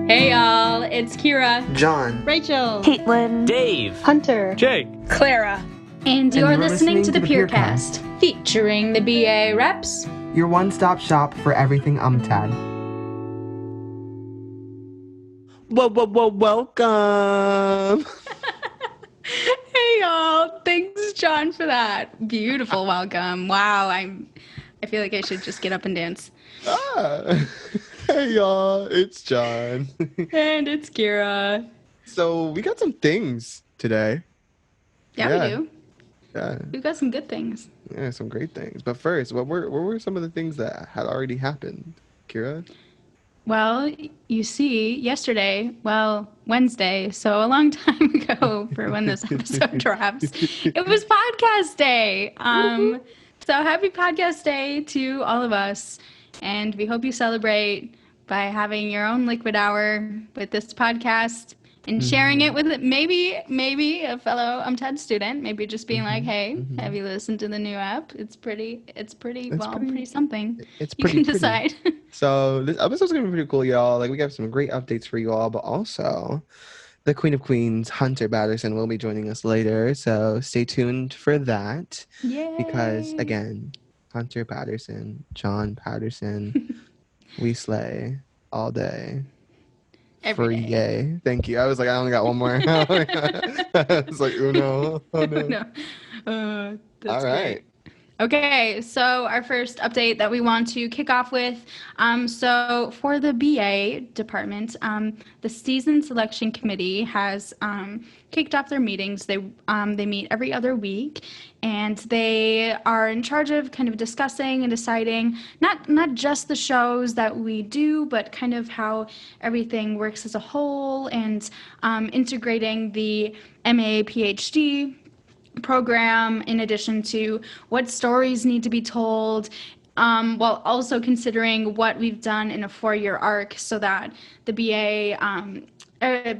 Hey y'all, it's Kira, John, Rachel, Caitlin, Dave, Hunter, Jake, Clara, and you're listening to the Peercast, Peercast, featuring the BA reps. your one-stop shop for everything UMTAD. Welcome. Hey y'all, thanks John for that beautiful welcome. Wow, I feel like I should just get up and dance. Hey y'all, it's John. And it's Kira. So we got some things today. Yeah, we do. Yeah, We've got some good things. yeah, some great things. But first, what were some of the things that had already happened, Kira? Well, you see, yesterday, Wednesday, so a long time ago for when this episode drops, it was podcast day. So happy podcast day to all of us. And we hope you celebrate by having your own liquid hour with this podcast and sharing it with maybe a fellow TED student, maybe just being like, hey, have you listened to the new app? It's pretty something. It's You pretty can decide. So this episode's gonna be pretty cool, y'all. Like we got some great updates for you all, but also the Queen of Queens, Hunter Batterson, will be joining us later. So stay tuned for that. Yay. Because again, Hunter Patterson, John Patterson, we slay all day. Every day. Yay. Thank you. I was like, I only got one more. I was like, oh no. Oh no. That's all right. great. Okay, so our first update that we want to kick off with, so for the BA department, the season selection committee has kicked off their meetings. They meet every other week, and they are in charge of kind of discussing and deciding not just the shows that we do, but kind of how everything works as a whole, and integrating the MA PhD program in addition to what stories need to be told, while also considering what we've done in a 4-year arc so that the BA,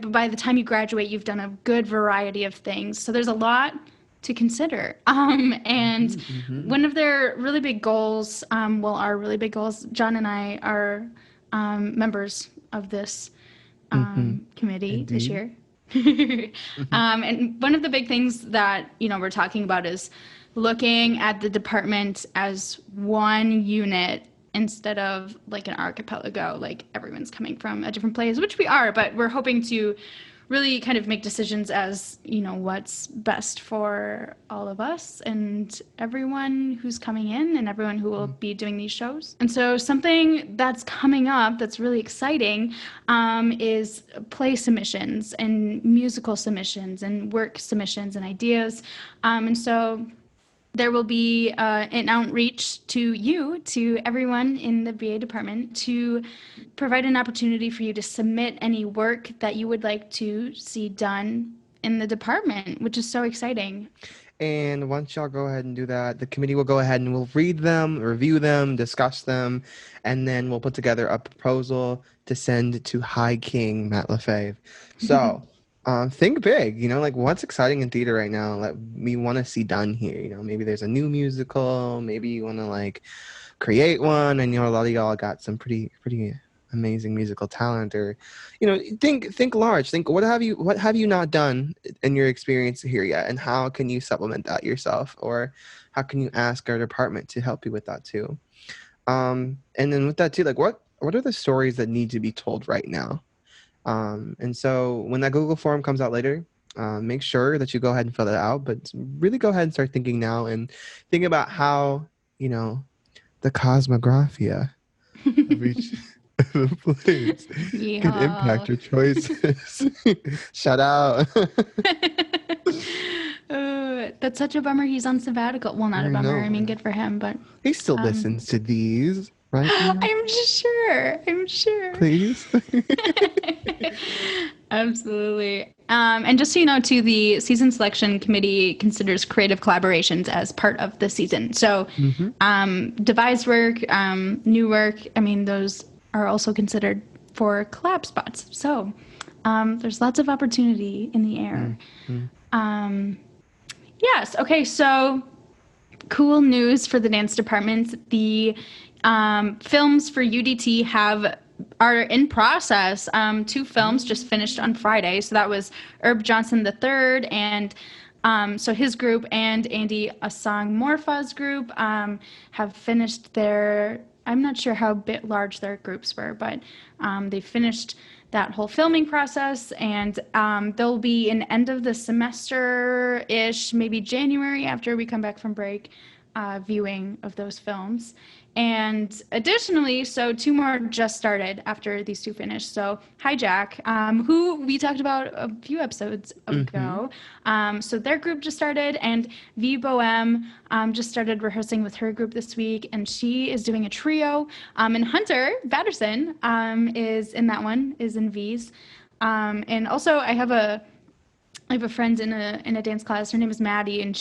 by the time you graduate, you've done a good variety of things. So there's a lot to consider. And one of their really big goals, our really big goals, John and I are members of this committee this year. And one of the big things that, we're talking about is looking at the department as one unit instead of like an archipelago, like everyone's coming from a different place, which we are, but we're hoping to really kind of make decisions as, what's best for all of us and everyone who's coming in and everyone who will be doing these shows. And so something that's coming up that's really exciting is play submissions and musical submissions and work submissions and ideas. And so there will be an outreach to everyone in the BA department to provide an opportunity for you to submit any work that you would like to see done in the department, which is so exciting. And once y'all go ahead and do that, the committee will go ahead and we'll read them, review them, discuss them, and then we'll put together a proposal to send to High King Matt LaFave. So think big, like what's exciting in theater right now that we want to see done here. Maybe there's a new musical, maybe you want to like create one. I know a lot of y'all got some pretty amazing musical talent, or think large. Think what have you not done in your experience here yet, and how can you supplement that yourself, or how can you ask our department to help you with that too. And then with that too, like what are the stories that need to be told right now? And so when that Google form comes out later, make sure that you go ahead and fill it out, but really go ahead and start thinking now and think about how, the cosmographia of each of the plays can impact your choices. Shout out. That's such a bummer. He's on sabbatical. Well, not a bummer. I mean, good for him, but he still listens to these, right? I'm sure. Please. Absolutely. And just so you know, too, the season selection committee considers creative collaborations as part of the season. So devised work, new work, those are also considered for collab spots. So there's lots of opportunity in the air. Yes. Okay. So cool news for the dance department. The films for UDT have are in process. Two films just finished on Friday. So that was Herb Johnson III and so his group and Andy Asang Morfa's group have finished their. I'm not sure how large their groups were, but they finished that whole filming process, and there'll be an end of the semester ish, maybe January after we come back from break, viewing of those films. And additionally, so two more just started after these two finished. So Hijack, who we talked about a few episodes ago. So their group just started, and V Bohem just started rehearsing with her group this week, and she is doing a trio. And Hunter Batterson is in that one, is in V's. And also I have a friend in a dance class. Her name is Maddie, and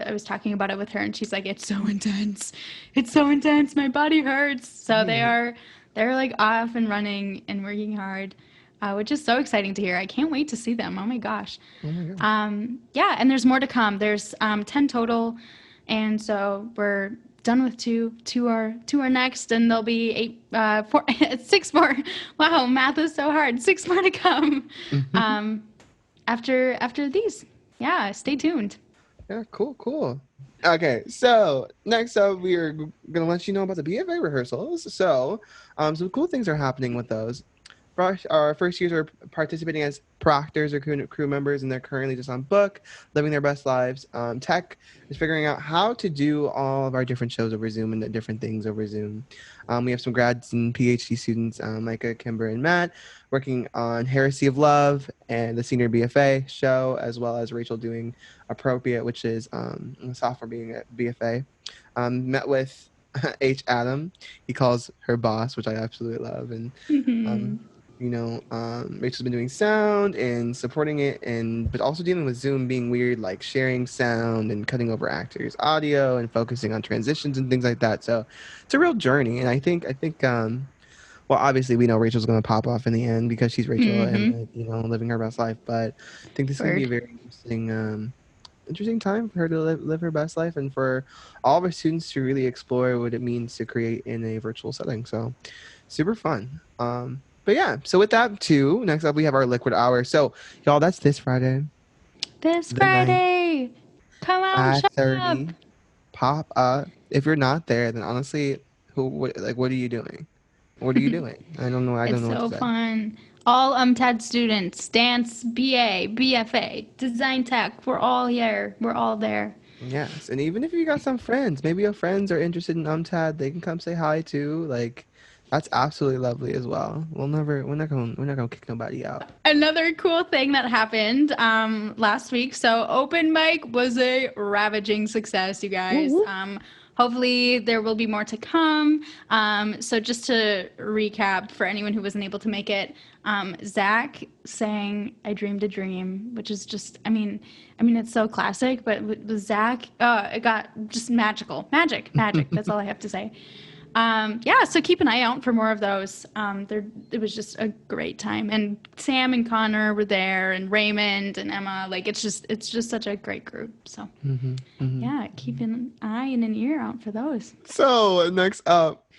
I was talking about it with her, and she's like, "It's so intense. It's so intense. My body hurts." So they're like off and running and working hard, which is so exciting to hear. I can't wait to see them. Oh my gosh. Oh my God. Yeah, and there's more to come. There's 10 total, and so we're done with two. Two are next, and there'll be six more. Wow, math is so hard. Six more to come. After these. Yeah, stay tuned. Yeah, cool. Okay, so next up, we are going to let you know about the BFA rehearsals. So, some cool things are happening with those. Our first years are participating as proctors or crew members, and they're currently just on book, living their best lives. Tech is figuring out how to do all of our different shows over Zoom and the different things over Zoom. We have some grads and PhD students, Micah, Kimber, and Matt, working on Heresy of Love and the Senior BFA show, as well as Rachel doing Appropriate, which is sophomore being at BFA. Met with H. Adam. He calls her boss, which I absolutely love. And Rachel's been doing sound and supporting it, but also dealing with Zoom being weird, like sharing sound and cutting over actors' audio and focusing on transitions and things like that. So it's a real journey, and I think well, obviously we know Rachel's going to pop off in the end because she's Rachel and living her best life. But I think this is going to be a very interesting time for her to live her best life, and for all of our students to really explore what it means to create in a virtual setting. So super fun. But yeah, so with that too, next up we have our liquid hour. So y'all, that's this Friday. This Friday. Come on, shop. 5:30. Pop up. If you're not there, then honestly, what are you doing? What are you doing? I don't know. I don't know It's what so to say. fun. All TED students, dance, BA, BFA, design tech, we're all here. We're all there. Yes, and even if you got some friends, maybe your friends are interested in UMTAD, they can come say hi too. Like, that's absolutely lovely as well. We're not gonna kick nobody out. Another cool thing that happened last week. So open mic was a ravaging success, you guys. Hopefully there will be more to come. So just to recap for anyone who wasn't able to make it, Zach sang "I Dreamed a Dream," which is just, I mean, it's so classic. But with Zach, it got just magic. That's all I have to say. Yeah, so keep an eye out for more of those. It was just a great time, and Sam and Connor were there, and Raymond and Emma. Like it's just such a great group. So yeah, keep an eye and an ear out for those. So next up,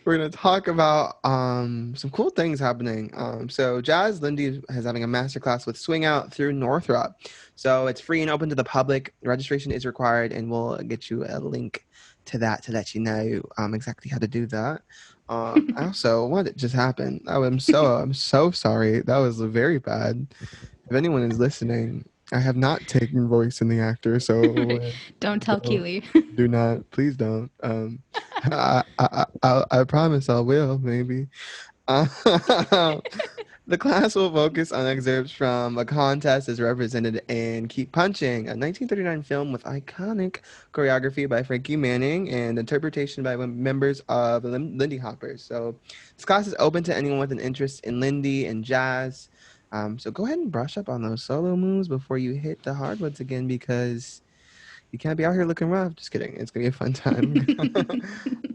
we're gonna talk about some cool things happening. So Jazz Lindy is having a masterclass with Swing Out through Northrup. So it's free and open to the public. Registration is required, and we'll get you a link to that to let you know exactly how to do that. Also, what just happened? I'm so sorry. That was very bad. If anyone is listening, I have not taken voice in the actor, so don't tell Keely. Do not, please don't. I promise I will, maybe. The class will focus on excerpts from a contest as represented in Keep Punching, a 1939 film with iconic choreography by Frankie Manning and interpretation by members of Lindy Hoppers. So this class is open to anyone with an interest in Lindy and jazz. So go ahead and brush up on those solo moves before you hit the hardwoods again, because you can't be out here looking rough. Just kidding. It's going to be a fun time.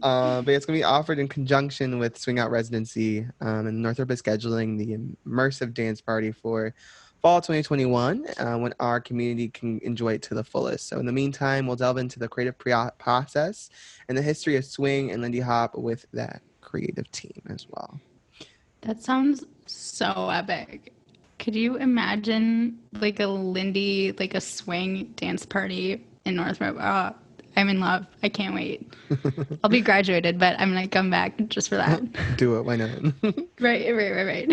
But it's going to be offered in conjunction with Swing Out Residency. And Northrup is scheduling the immersive dance party for fall 2021 when our community can enjoy it to the fullest. So in the meantime, we'll delve into the creative process and the history of swing and Lindy Hop with that creative team as well. That sounds so epic. Could you imagine like a Lindy, like a swing dance party in Northrup? Oh, I'm in love. I can't wait. I'll be graduated, but I'm gonna come back just for that. Do it. Why not? Right.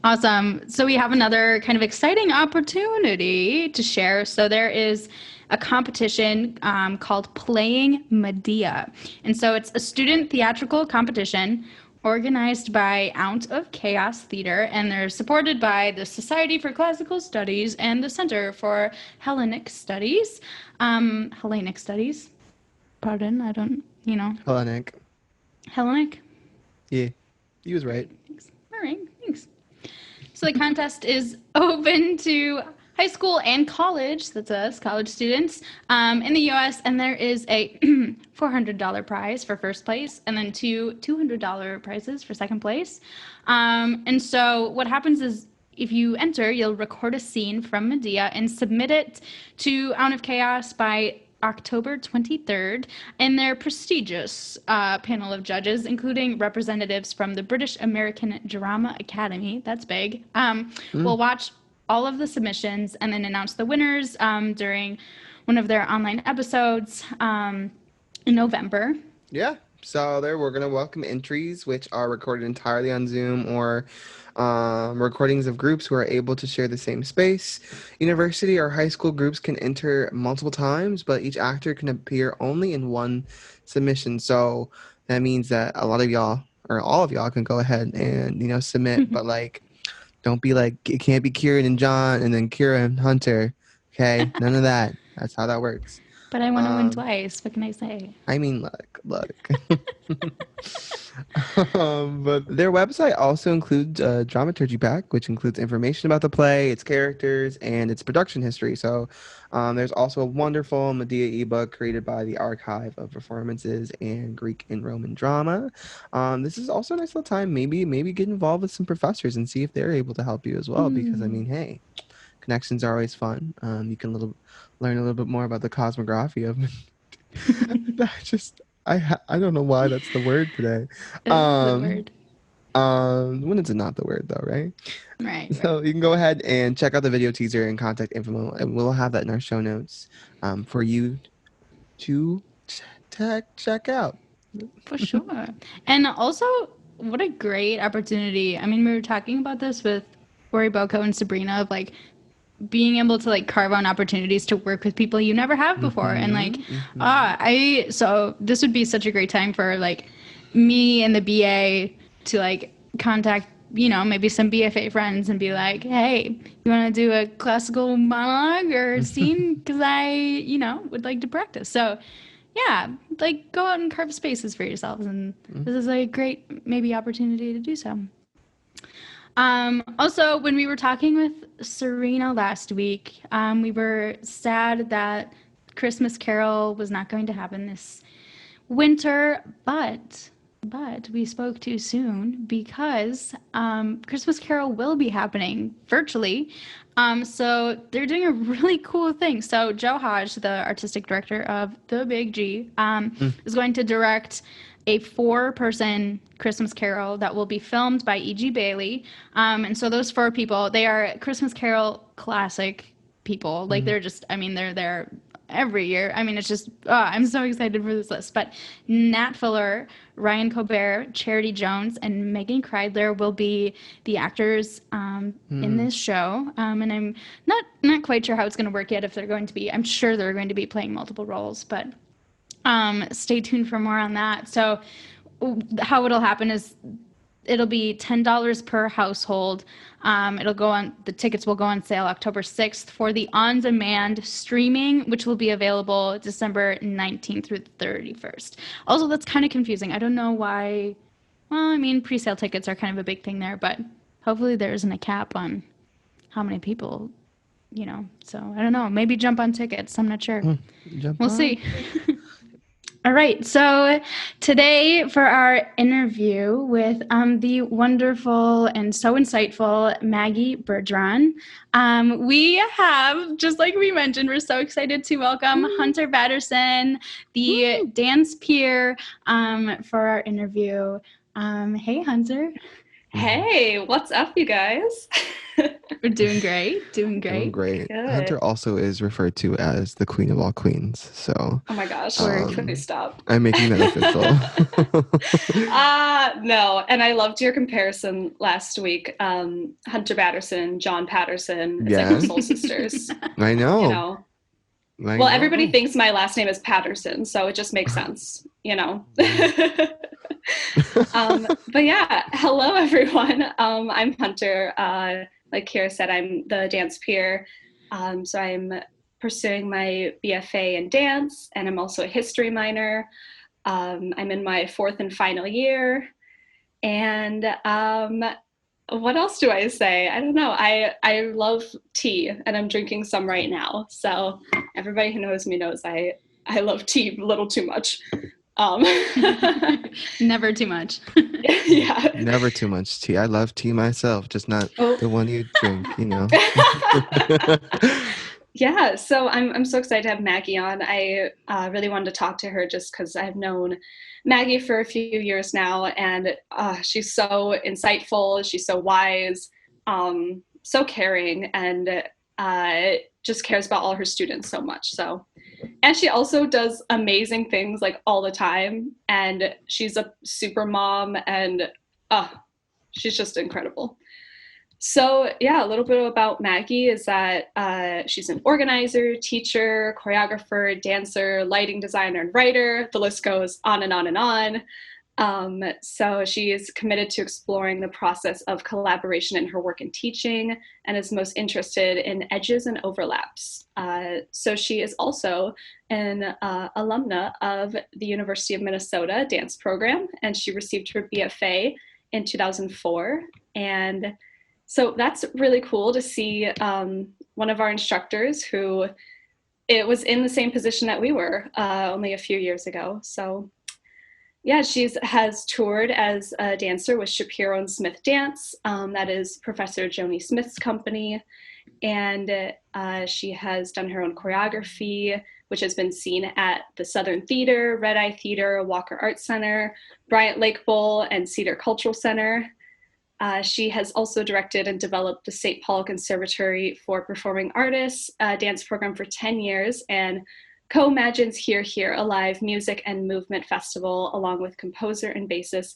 Awesome. So we have another kind of exciting opportunity to share. So there is a competition called Playing Medea. And so it's a student theatrical competition organized by Out of Chaos Theater, and they're supported by the Society for Classical Studies and the Center for Hellenic Studies. Hellenic Studies? Pardon, I don't, Hellenic. Hellenic? Yeah, he was right. Thanks. All right, thanks. So the contest is open to high school and college, that's us, college students, in the U.S., and there is a $400 prize for first place and then two $200 prizes for second place. And so what happens is if you enter, you'll record a scene from Medea and submit it to Out of Chaos by October 23rd, and their prestigious panel of judges, including representatives from the British American Drama Academy, that's big, will watch all of the submissions and then announce the winners during one of their online episodes in November. Yeah. So there, we're gonna welcome entries which are recorded entirely on Zoom or recordings of groups who are able to share the same space. University or high school groups can enter multiple times, but each actor can appear only in one submission. So that means that a lot of y'all or all of y'all can go ahead and submit, but like, don't be like it can't be Kieran and John and then Kira and Hunter. Okay, none of that. That's how that works. But I want to win twice. What can I say? I mean, look. But their website also includes a dramaturgy pack, which includes information about the play, its characters, and its production history. So there's also a wonderful Medea ebook created by the Archive of Performances and Greek and Roman Drama. This is also a nice little time. Maybe get involved with some professors and see if they're able to help you as well. Because I mean, hey, connections are always fun. You can learn a little bit more about the cosmography of I don't know why that's the word today. It is the word. When is it not the word though, right? Right. So you can go ahead and check out the video teaser and contact info, and we'll have that in our show notes for you to check out. For sure. And also, what a great opportunity. I mean, we were talking about this with Ori Boko and Sabrina of like being able to like carve out opportunities to work with people you never have before. And like, so this would be such a great time for like me and the BA to like contact, maybe some BFA friends and be like, hey, you want to do a classical monologue or scene? Because I, would like to practice. So yeah, like go out and carve spaces for yourselves. And this is a great maybe opportunity to do so. Also, when we were talking with Serena last week, we were sad that Christmas Carol was not going to happen this winter, but we spoke too soon because Christmas Carol will be happening virtually. So they're doing a really cool thing. So Joe Hodge, the artistic director of The Big G, is going to direct a 4-person Christmas Carol that will be filmed by E.G. Bailey. And so those 4 people, they are Christmas Carol classic people. Like they're just, they're there every year. It's just, I'm so excited for this list. But Nat Fuller, Ryan Colbert, Charity Jones, and Megan Kreidler will be the actors in this show. And I'm not quite sure how it's going to work yet. If they're going to be, I'm sure they're going to be playing multiple roles, but stay tuned for more on that. So how it'll happen is it'll be $10 per household. The tickets will go on sale October 6th for the on-demand streaming, which will be available December 19th through the 31st. Also, that's kind of confusing. I don't know why. Well, pre-sale tickets are kind of a big thing there, but hopefully there isn't a cap on how many people, so I don't know. Maybe jump on tickets. I'm not sure. We'll see. All right, so today for our interview with the wonderful and so insightful Maggie Bergeron, we have, just like we mentioned, we're so excited to welcome Hunter Batterson, the dance peer, for our interview. Hey, Hunter. Hey, what's up, you guys? We're doing great. Doing Doing great. great. Good. Hunter also is referred to as the queen of all queens. So Oh my gosh, Word. please stop. I'm making that official. No, and I loved your comparison last week. Hunter Batterson, John Patterson. It's like Yeah. we're soul sisters, I know. you know. I Well, know. everybody thinks my last name is Patterson, so it just makes sense, you know. But yeah, hello everyone. I'm Hunter. Like Kira said, I'm the dance peer. So I'm pursuing my BFA in dance, and I'm also a history minor. I'm in my 4th and final year. And what else do I say? I don't know. I love tea, and I'm drinking some right now. So everybody who knows me knows I love tea a little too much. Never too much. Yeah. Never too much tea. I love tea myself, just not the one you drink, you know. Yeah, so I'm so excited to have Maggie on. I really wanted to talk to her just because I've known Maggie for a few years now, and she's so insightful. She's so wise, so caring, and just cares about all her students so much. So, and she also does amazing things like all the time, and she's a super mom, and she's just incredible. So yeah, a little bit about Maggie is that she's an organizer, teacher, choreographer, dancer, lighting designer, and writer. The list goes on and on and on. So she is committed to exploring the process of collaboration in her work and teaching, and is most interested in edges and overlaps. So she is also an alumna of the University of Minnesota dance program, and she received her BFA in 2004. And so that's really cool to see one of our instructors who it was in the same position that we were only a few years ago. So yeah, she has toured as a dancer with Shapiro and Smith Dance. That is Professor Joni Smith's company. And she has done her own choreography, which has been seen at the Southern Theater, Red Eye Theater, Walker Arts Center, Bryant Lake Bowl, and Cedar Cultural Center. She has also directed and developed the Saint Paul Conservatory for Performing Artists dance program for 10 years, and co-imagines Here Here, a live music and movement festival, along with composer and bassist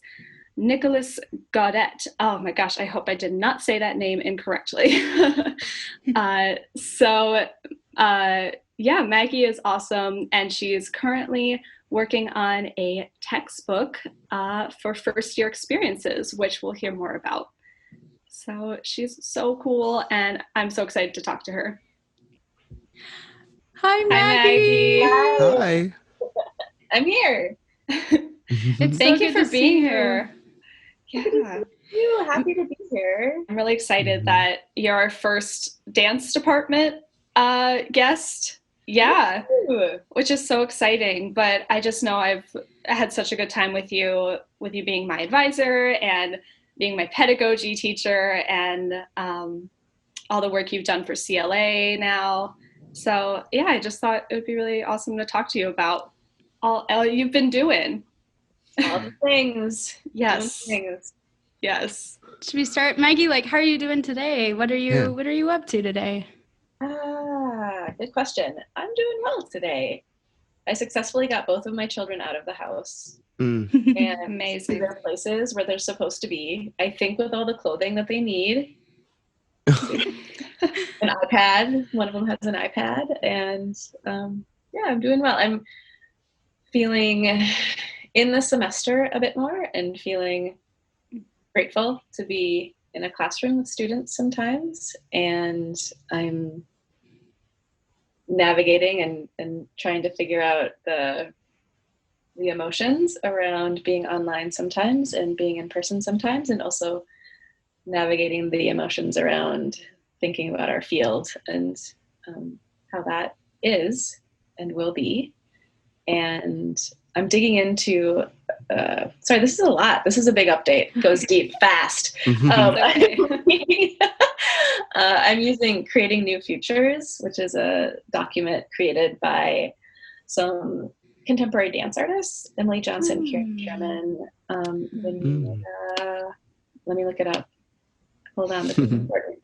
Nicholas Gaudette. Oh my gosh, I hope I did not say that name incorrectly. Yeah, Maggie is awesome, and she is currently working on a textbook for first year experiences, which we'll hear more about. So she's so cool, and I'm so excited to talk to her. Hi, Maggie. Hi. I'm here. It's Thank so you good for to see being you. here. Yeah. Happy to be here. I'm really excited Mhm. that you're our first dance department guest. Yeah, Ooh. which is so exciting. But I just know I've had such a good time with you being my advisor and being my pedagogy teacher, and all the work you've done for CLA now. So yeah, I just thought it would be really awesome to talk to you about all you've been doing. All the things. Yes. All the things. Yes. Should we start, Maggie? Like, how are you doing today? What are you up to today? Good question. I'm doing well today. I successfully got both of my children out of the house and Amazing. to their places where they're supposed to be. I think with all the clothing that they need. An iPad. One of them has an iPad, and yeah, I'm doing well. I'm feeling in the semester a bit more and feeling grateful to be in a classroom with students sometimes, and I'm navigating and trying to figure out the emotions around being online sometimes and being in person sometimes, and also navigating the emotions around thinking about our field and how that is and will be. And I'm digging into sorry, this is a lot. This is a big update. It goes deep fast. Okay. I'm using Creating New Futures, which is a document created by some contemporary dance artists, Emily Johnson, Kieran Kierman, let me look it up. Hold on, this is important.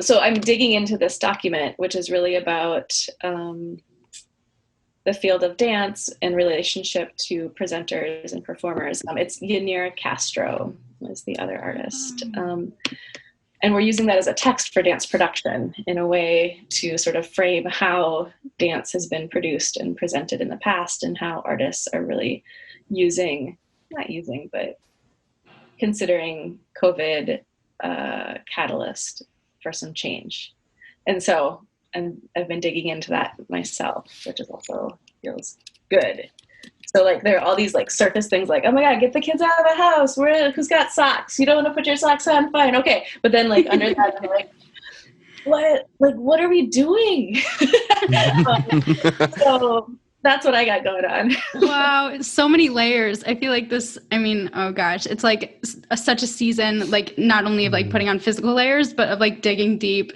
So I'm digging into this document, which is really about the field of dance in relationship to presenters and performers. It's Yanira Castro is the other artist. And we're using that as a text for dance production in a way to sort of frame how dance has been produced and presented in the past, and how artists are really but considering COVID catalyst for some change. And so I've been digging into that myself, which is also feels good. So like there are all these like surface things like, oh my God, get the kids out of the house. Who's got socks? You don't want to put your socks on? Fine, okay. But then like under that, I'm like, what are we doing? So that's what I got going on. Wow, so many layers. I feel like this, oh gosh, it's like such a season, like not only of like putting on physical layers, but of like digging deep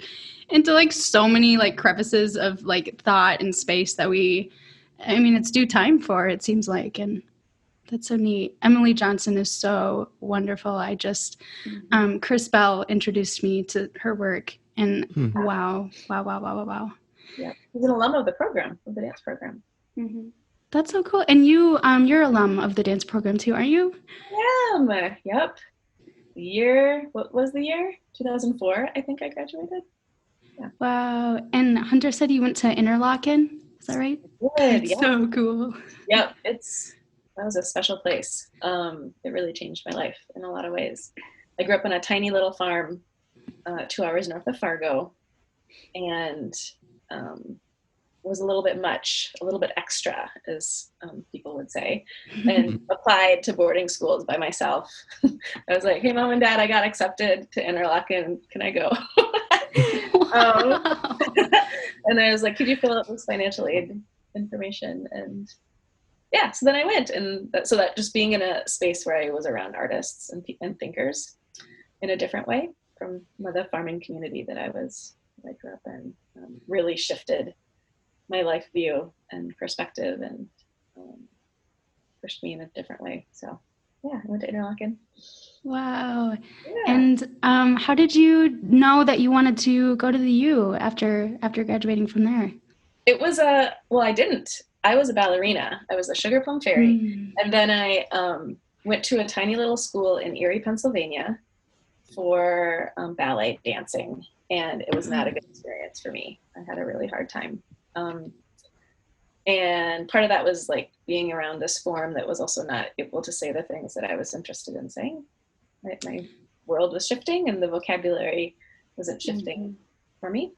into like so many like crevices of like thought and space that it's due time for, it seems like. And that's so neat. Emily Johnson is so wonderful. I just, Chris Bell introduced me to her work, and wow. Yeah, he's an alum of the program, of the dance program. Mm-hmm. That's so cool. And you're alum of the dance program too, aren't you? I am. Yep. What was the year? 2004, I think I graduated. Yeah. Wow. And Hunter said you went to Interlochen. Is that right? Good. Yeah. So cool. Yep. That was a special place. It really changed my life in a lot of ways. I grew up on a tiny little farm 2 hours north of Fargo, and was a little bit extra, as people would say, and applied to boarding schools by myself. I was like, hey, Mom and Dad, I got accepted to Interlochen. Can I go? And I was like, could you fill out this financial aid information? And yeah, so then I went. And so that just being in a space where I was around artists and thinkers in a different way from the farming community that I grew up in, really shifted my life view and perspective, and pushed me in a different way. So yeah, I went to Interlochen. Wow. Yeah. And how did you know that you wanted to go to the U after graduating from there? It was I didn't. I was a ballerina. I was a Sugar Plum Fairy. And then I went to a tiny little school in Erie, Pennsylvania for ballet dancing. And it was not a good experience for me. I had a really hard time. And part of that was like being around this form that was also not able to say the things that I was interested in saying. My world was shifting, and the vocabulary wasn't shifting for me,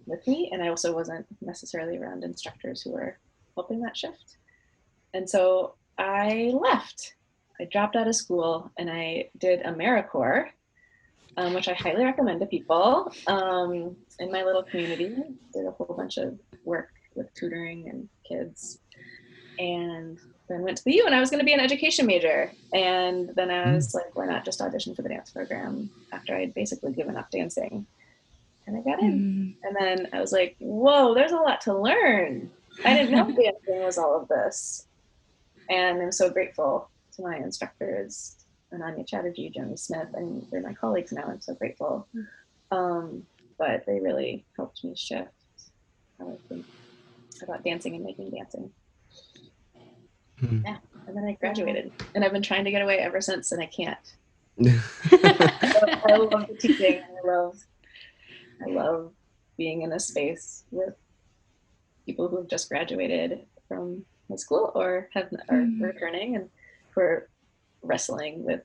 with me. And I also wasn't necessarily around instructors who were helping that shift. And so I left. I dropped out of school and I did AmeriCorps, which I highly recommend to people. In my little community, did a whole bunch of work with tutoring and kids, and then went to the U, and I was going to be an education major. And then I was like, why not just audition for the dance program after I had basically given up dancing? And I got in. And then I was like, whoa, there's a lot to learn. I didn't know dancing was all of this. And I'm so grateful to my instructors, Ananya Chatterjee, Joni Smith, and they're my colleagues now. I'm so grateful. But they really helped me shift how I think about dancing and making dancing. Yeah, and then I graduated, and I've been trying to get away ever since, and I can't. I love the teaching. I love being in a space with people who have just graduated from high school or are returning, and who are wrestling with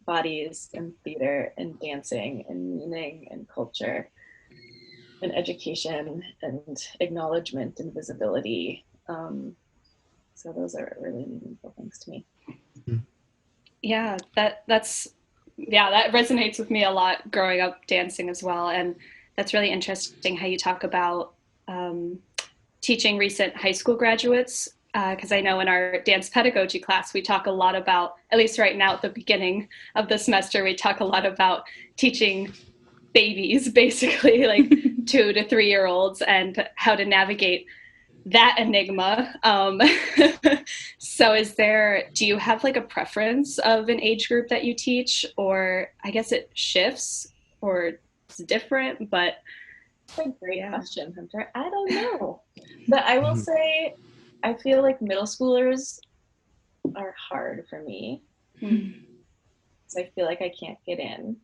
bodies and theater and dancing and meaning and culture and education and acknowledgement and visibility. So those are really meaningful things to me. Yeah, that resonates with me a lot growing up dancing as well. And that's really interesting how you talk about teaching recent high school graduates, because I know in our dance pedagogy class, we talk a lot about, at least right now at the beginning of the semester, we talk a lot about teaching babies, basically like 2 to 3 year olds, and how to navigate that enigma. So do you have like a preference of an age group that you teach, or I guess it shifts or it's different, but That's a great question, Hunter. I don't know. But I will say, I feel like middle schoolers are hard for me. So I feel like I can't get in.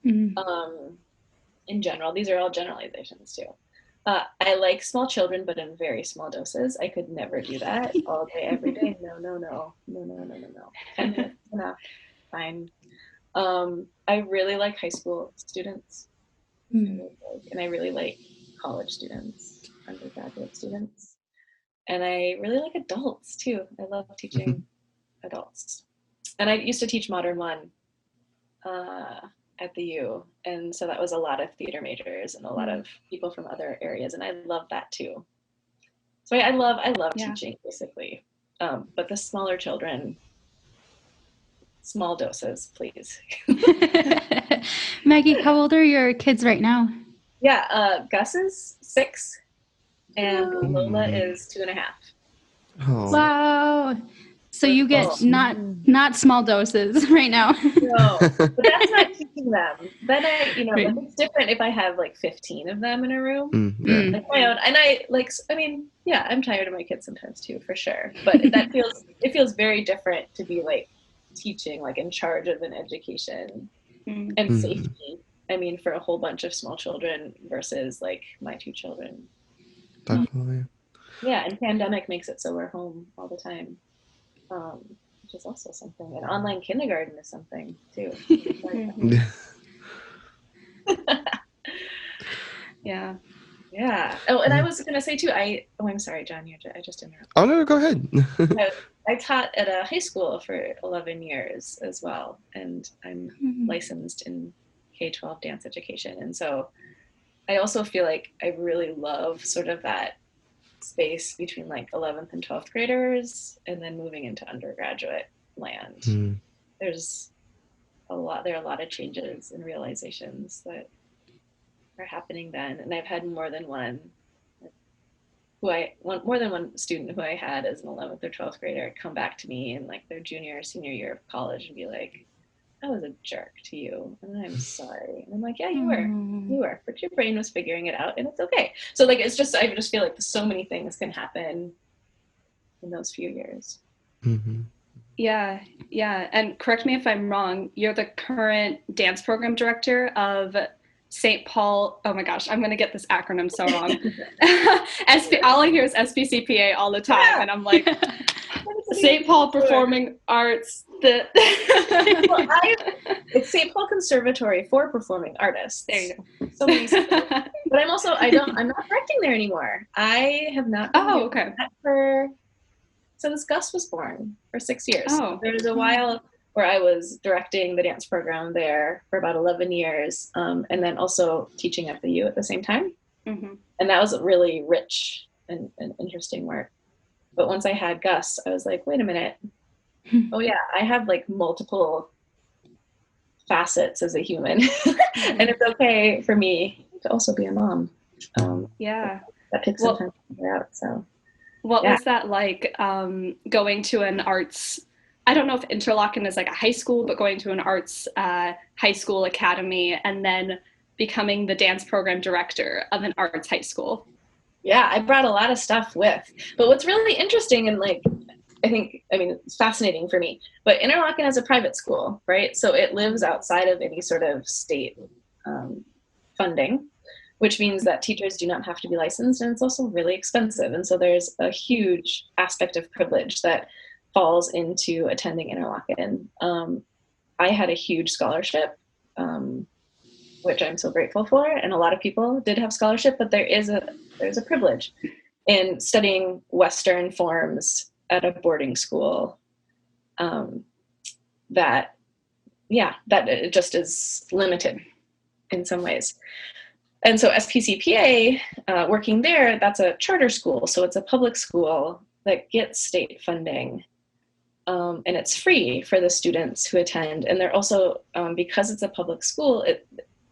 In general, these are all generalizations too. I like small children, but in very small doses. I could never do that all day, every day. No. 10 minutes enough. Fine. I really like high school students. And I really like college students, undergraduate students. And I really like adults too. I love teaching adults. And I used to teach Modern One at the U, and so that was a lot of theater majors and a lot of people from other areas, and I love that too. So I love teaching basically, but the smaller children, small doses, please. Maggie, how old are your kids right now? Yeah, Gus is 6, and Lola is 2.5. Oh. Wow. So you get not small doses right now. No, but that's not teaching them. Then like it's different if I have like 15 of them in a room, like my own. And I'm tired of my kids sometimes too, for sure. But it feels very different to be like teaching, like in charge of an education and safety. I mean, for a whole bunch of small children versus like my 2 children. Definitely. Yeah, and pandemic makes it so we're home all the time. Which is also something. And online kindergarten is something too. Yeah. Oh, and I was gonna say too. I'm sorry, John. I just interrupted. Oh no, go ahead. I taught at a high school for 11 years as well, and I'm licensed in K-12 dance education, and so I also feel like I really love sort of that space between like 11th and 12th graders and then moving into undergraduate land. There are a lot of changes and realizations that are happening then, and I've had more than one student who I had as an 11th or 12th grader come back to me in like their junior or senior year of college and be like, I was a jerk to you and I'm sorry. And I'm like, yeah, you were, but your brain was figuring it out and it's okay. So like, I just feel like so many things can happen in those few years. Yeah. And correct me if I'm wrong, you're the current dance program director of Saint Paul. Oh my gosh, I'm going to get this acronym so wrong. All I hear is SPCPA all the time. And I'm like, Saint Paul Performing Arts. It's Saint Paul Conservatory for Performing Artists. There you go. So many but I'm not directing there anymore. I have not been doing that since Gus was born for 6 years. There was a while where I was directing the dance program there for about 11 years, and then also teaching at the U at the same time. And that was really rich and interesting work. But once I had Gus, I was like, wait a minute. Oh yeah, I have like multiple facets as a human. And it's okay for me to also be a mom. That takes some time to figure out. So what was that like, going to an arts, I don't know if Interlochen is like a high school, but going to an arts high school academy and then becoming the dance program director of an arts high school? Yeah, I brought a lot of stuff with. But what's really interesting and like, it's fascinating for me, but Interlochen is a private school, right? So it lives outside of any sort of state funding, which means that teachers do not have to be licensed, and it's also really expensive. And so there's a huge aspect of privilege that falls into attending Interlochen. I had a huge scholarship, which I'm so grateful for, and a lot of people did have scholarship, but there's a privilege in studying Western forms at a boarding school, that it just is limited in some ways. And so SPCPA, working there, that's a charter school. So it's a public school that gets state funding, and it's free for the students who attend. And they're also, because it's a public school,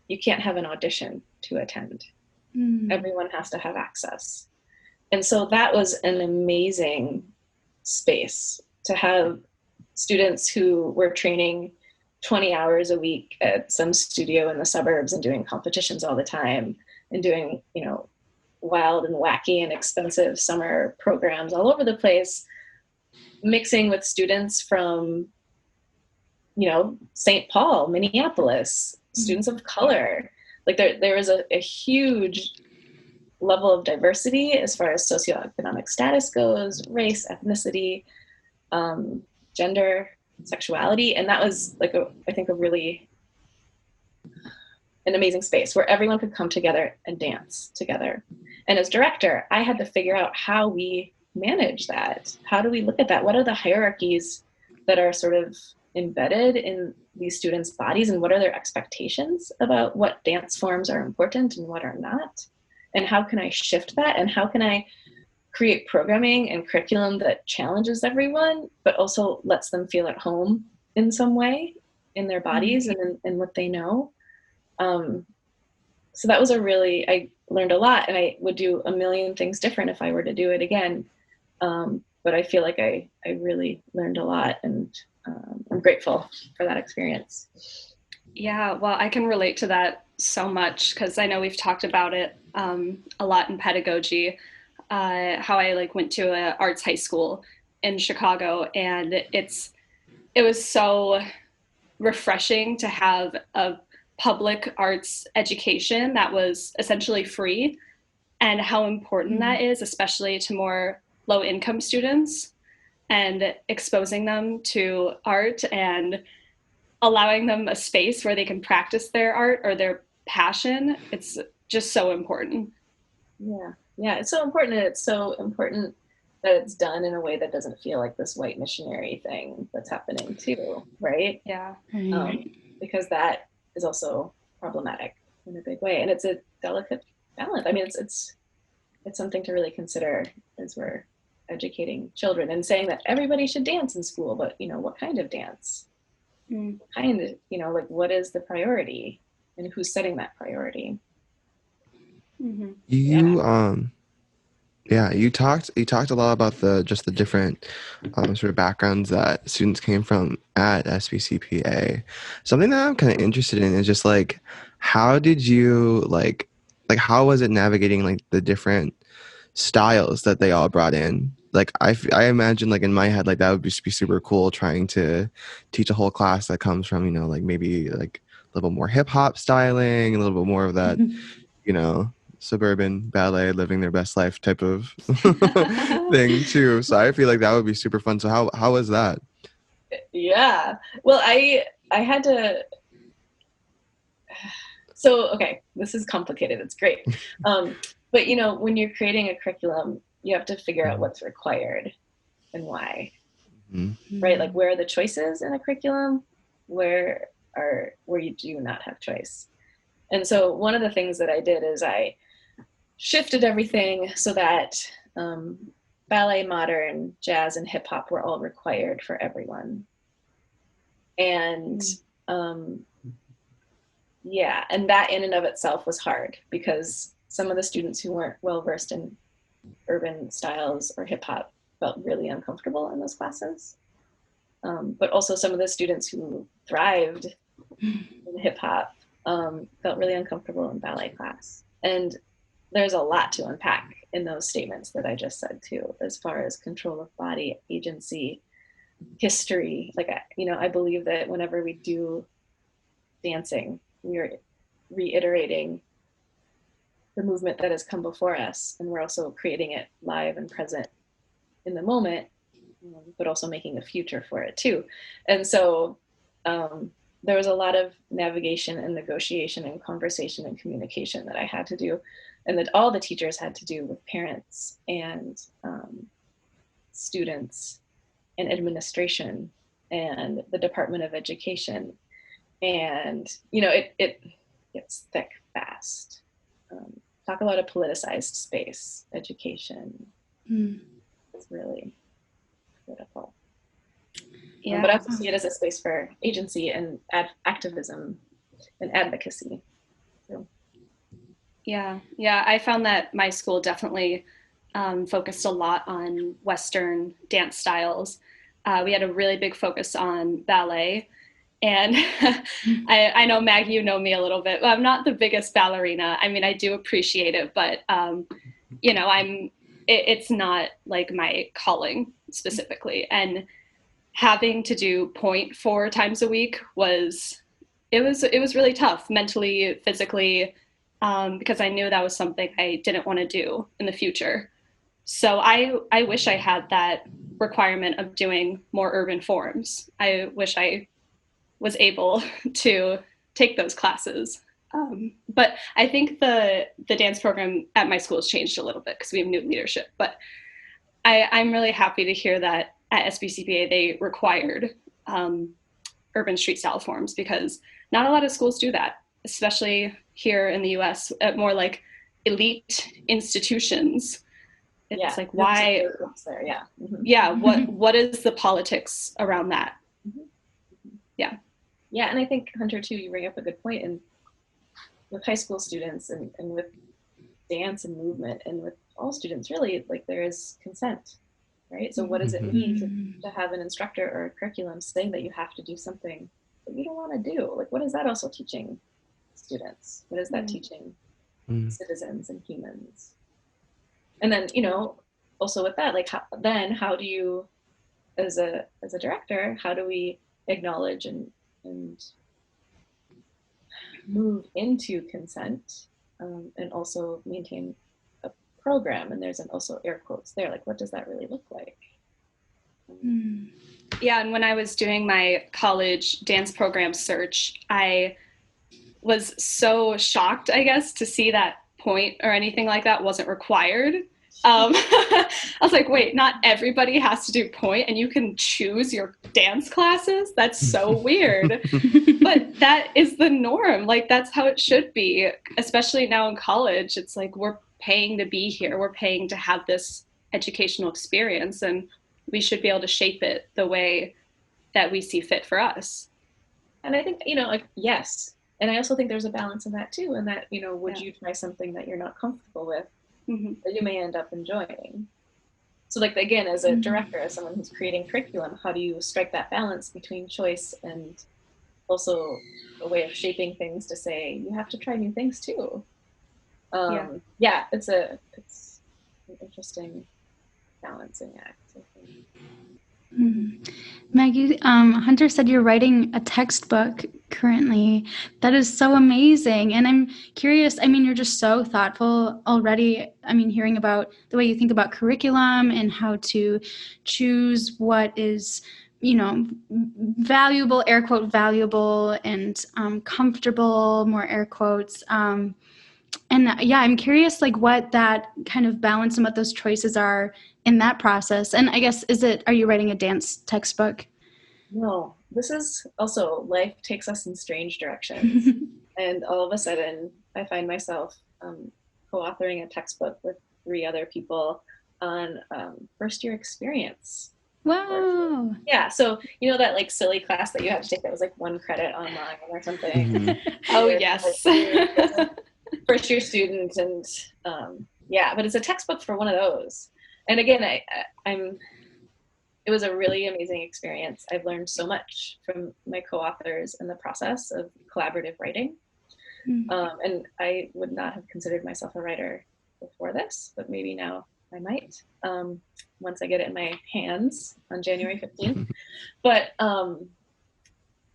you can't have an audition to attend. Everyone has to have access. And so that was an amazing space to have students who were training 20 hours a week at some studio in the suburbs and doing competitions all the time and doing, you know, wild and wacky and expensive summer programs all over the place, mixing with students from, you know, Saint Paul, Minneapolis, students of color. Like there was a huge level of diversity as far as socioeconomic status goes, race, ethnicity, gender, sexuality. And that was like, I think, a really an amazing space where everyone could come together and dance together. And as director, I had to figure out how we manage that. How do we look at that? What are the hierarchies that are sort of embedded in these students' bodies, and what are their expectations about what dance forms are important and what are not? And how can I shift that? And how can I create programming and curriculum that challenges everyone, but also lets them feel at home in some way in their bodies and in what they know? So that was I learned a lot, and I would do a million things different if I were to do it again. But I feel like I really learned a lot, and I'm grateful for that experience. Yeah, well, I can relate to that so much because I know we've talked about it a lot in pedagogy, how I went to an arts high school in Chicago, and it was so refreshing to have a public arts education that was essentially free, and how important that is, especially to more low-income students, and exposing them to art and allowing them a space where they can practice their art or their passion. It's just so important. Yeah, it's so important, and it's so important that it's done in a way that doesn't feel like this white missionary thing that's happening too, right? Yeah. Because that is also problematic in a big way, and it's a delicate balance. I mean, it's something to really consider as we're educating children and saying that everybody should dance in school, but what kind of dance? What is the priority, and who's setting that priority? You talked a lot about the different sort of backgrounds that students came from at SBCPA. Something that I'm kind of interested in is just how did you how was it navigating the different styles that they all brought in? I imagine in my head that would just be super cool trying to teach a whole class that comes from maybe a little more hip hop styling, a little bit more of that suburban ballet, living their best life type of thing too. So I feel like that would be super fun. So how was that? Yeah, well, I had to. So okay, this is complicated. It's great, but when you're creating a curriculum, you have to figure out what's required and why. Right? Where are the choices in a curriculum? Where you do not have choice? And so one of the things that I did is I shifted everything so that ballet, modern, jazz, and hip hop were all required for everyone. And and that in and of itself was hard because some of the students who weren't well versed in urban styles or hip hop felt really uncomfortable in those classes. But also some of the students who thrived in hip hop felt really uncomfortable in ballet class. And there's a lot to unpack in those statements that I just said too, as far as control of body, agency, history. I believe that whenever we do dancing, we are reiterating the movement that has come before us, and we're also creating it live and present in the moment, but also making a future for it too. And so there was a lot of navigation and negotiation and conversation and communication that I had to do, and that all the teachers had to do with parents and students and administration and the Department of Education. And, it gets thick fast. Talk about a politicized space. Education is really critical. Yeah. But I also see it as a space for agency and activism and advocacy. So. Yeah. I found that my school definitely focused a lot on Western dance styles. We had a really big focus on ballet. And I know, Maggie, you know me a little bit. I'm not the biggest ballerina. I mean, I do appreciate it, but, you know, it's not like my calling specifically. And having to do point 4 times a week was really tough mentally, physically, because I knew that was something I didn't want to do in the future. So I wish I had that requirement of doing more urban forms. I wish I was able to take those classes. But I think the dance program at my school has changed a little bit because we have new leadership. But I'm really happy to hear that at SBCPA they required urban street style forms, because not a lot of schools do that, especially here in the US at more like elite institutions. It's like, why? There, yeah. Mm-hmm. Yeah. What is the politics around that? Mm-hmm. Yeah. Yeah. And I think, Hunter, too, you bring up a good point. And with high school students and with dance and movement and with all students, really, like, there is consent, right? So what does it mean to have an instructor or a curriculum saying that you have to do something that you don't want to do? Like, what is that also teaching students? What is that teaching citizens and humans? And then, you know, also with that, like, how do you, as a director, how do we acknowledge and move into consent, and also maintain a program? And there's also air quotes there, like, what does that really look like? Yeah, and when I was doing my college dance program search, I was so shocked, I guess, to see that point or anything like that wasn't required. I was like, wait, not everybody has to do point and you can choose your dance classes? That's so weird. But that is the norm. Like, that's how it should be, especially now in college. It's like, we're paying to be here. We're paying to have this educational experience, and we should be able to shape it the way that we see fit for us. And I think, you know, like, yes. And I also think there's a balance in that too. And that, you know, would you try something that you're not comfortable with, that you may end up enjoying? So, like, again, as a director, as someone who's creating curriculum, how do you strike that balance between choice and also a way of shaping things to say, you have to try new things too? It's an interesting balancing act, I think. Maggie, Hunter said you're writing a textbook currently. That is so amazing. And I'm curious, I mean, you're just so thoughtful already. I mean, hearing about the way you think about curriculum and how to choose what is, you know, valuable, air quote, valuable, and comfortable, more air quotes. And yeah, I'm curious, like, what that kind of balance and what those choices are in that process. And I guess, are you writing a dance textbook? No, this is also, life takes us in strange directions. And all of a sudden, I find myself co-authoring a textbook with 3 other people on first year experience. Wow. Yeah, so you know that, like, silly class that you had to take that was like 1 credit online or something? Oh, yes. First year student, and but it's a textbook for one of those. And again, it was a really amazing experience. I've learned so much from my co-authors in the process of collaborative writing. And I would not have considered myself a writer before this, but maybe now I might, once I get it in my hands on January 15th. But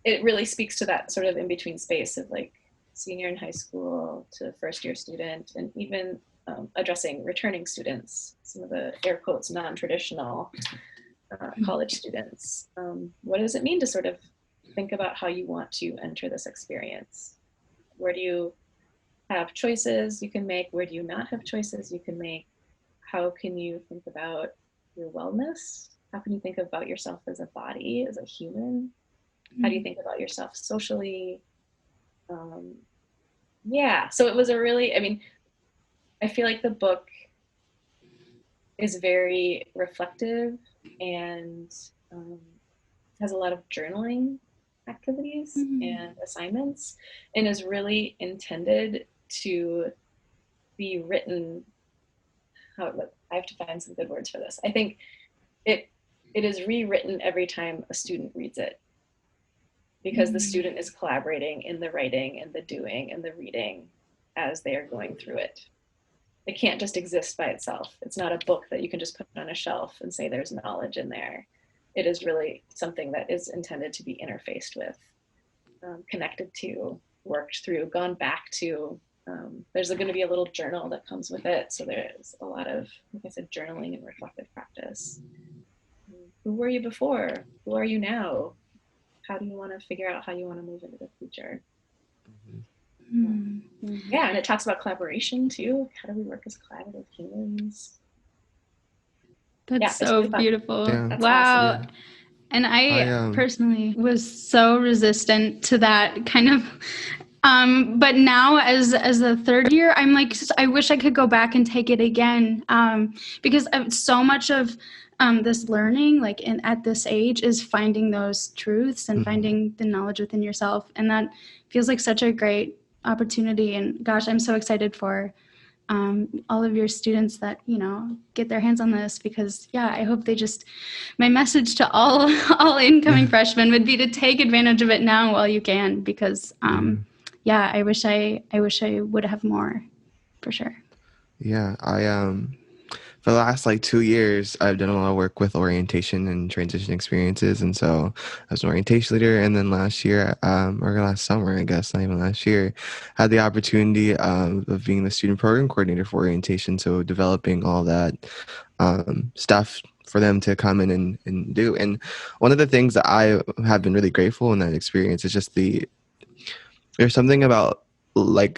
it really speaks to that sort of in-between space of, like, senior in high school to first year student, and even addressing returning students, some of the air quotes non-traditional college students. What does it mean to sort of think about how you want to enter this experience? Where do you have choices you can make? Where do you not have choices you can make? How can you think about your wellness? How can you think about yourself as a body, as a human? How do you think about yourself socially? So it was a really, I mean, I feel like the book is very reflective and has a lot of journaling activities and assignments, and is really intended to be written I have to find some good words for this. I think it is rewritten every time a student reads it, because the student is collaborating in the writing and the doing and the reading as they are going through it. It can't just exist by itself. It's not a book that you can just put on a shelf and say there's knowledge in there. It is really something that is intended to be interfaced with, connected to, worked through, gone back to. There's going to be a little journal that comes with it. So there's a lot of, like I said, journaling and reflective practice. Who were you before? Who are you now? How do you want to figure out how you want to move into the future? Yeah, and it talks about collaboration too. How do we work as collaborative humans? That's so beautiful. Yeah. That's wow. Awesome. And I personally was so resistant to that kind of, but now as a third year, I'm like, I wish I could go back and take it again, because so much of this learning, like at this age, is finding those truths and finding the knowledge within yourself. And that feels like such a great opportunity. And gosh, I'm so excited for all of your students that, get their hands on this, because I hope my message to all incoming freshmen would be to take advantage of it now while you can, because I wish I would have more, for sure. Yeah, for the last 2 years, I've done a lot of work with orientation and transition experiences. And so I was an orientation leader. And then last year, or last summer, I guess, not even last year, had the opportunity of being the student program coordinator for orientation. So developing all that stuff for them to come in and do. And one of the things that I have been really grateful in that experience is just there's something about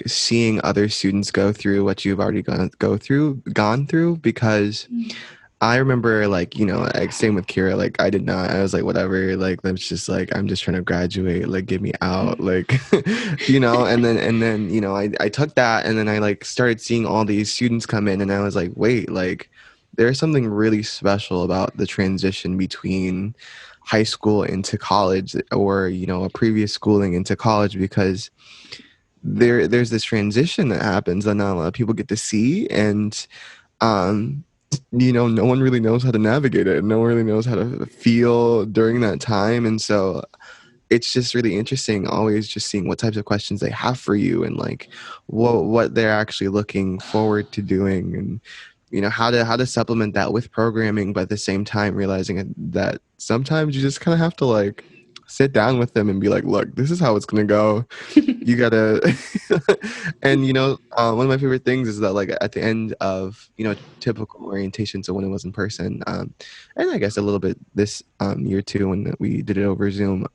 seeing other students go through what you've already gone through, because I remember same with Kira, I did not, I was whatever, that's just I'm just trying to graduate, get me out, and then I took that, and then I started seeing all these students come in, and I was wait, there's something really special about the transition between high school into college, or a previous schooling into college, because there's this transition that happens that not a lot of people get to see, and no one really knows how to navigate it, and no one really knows how to feel during that time. And so it's just really interesting always just seeing what types of questions they have for you, and what they're actually looking forward to doing, and how to supplement that with programming, but at the same time realizing that sometimes you just kind of have to sit down with them and be look, this is how it's gonna go. You gotta and one of my favorite things is that at the end of typical orientation, so when it was in person, and I guess a little bit this year too, when we did it over Zoom,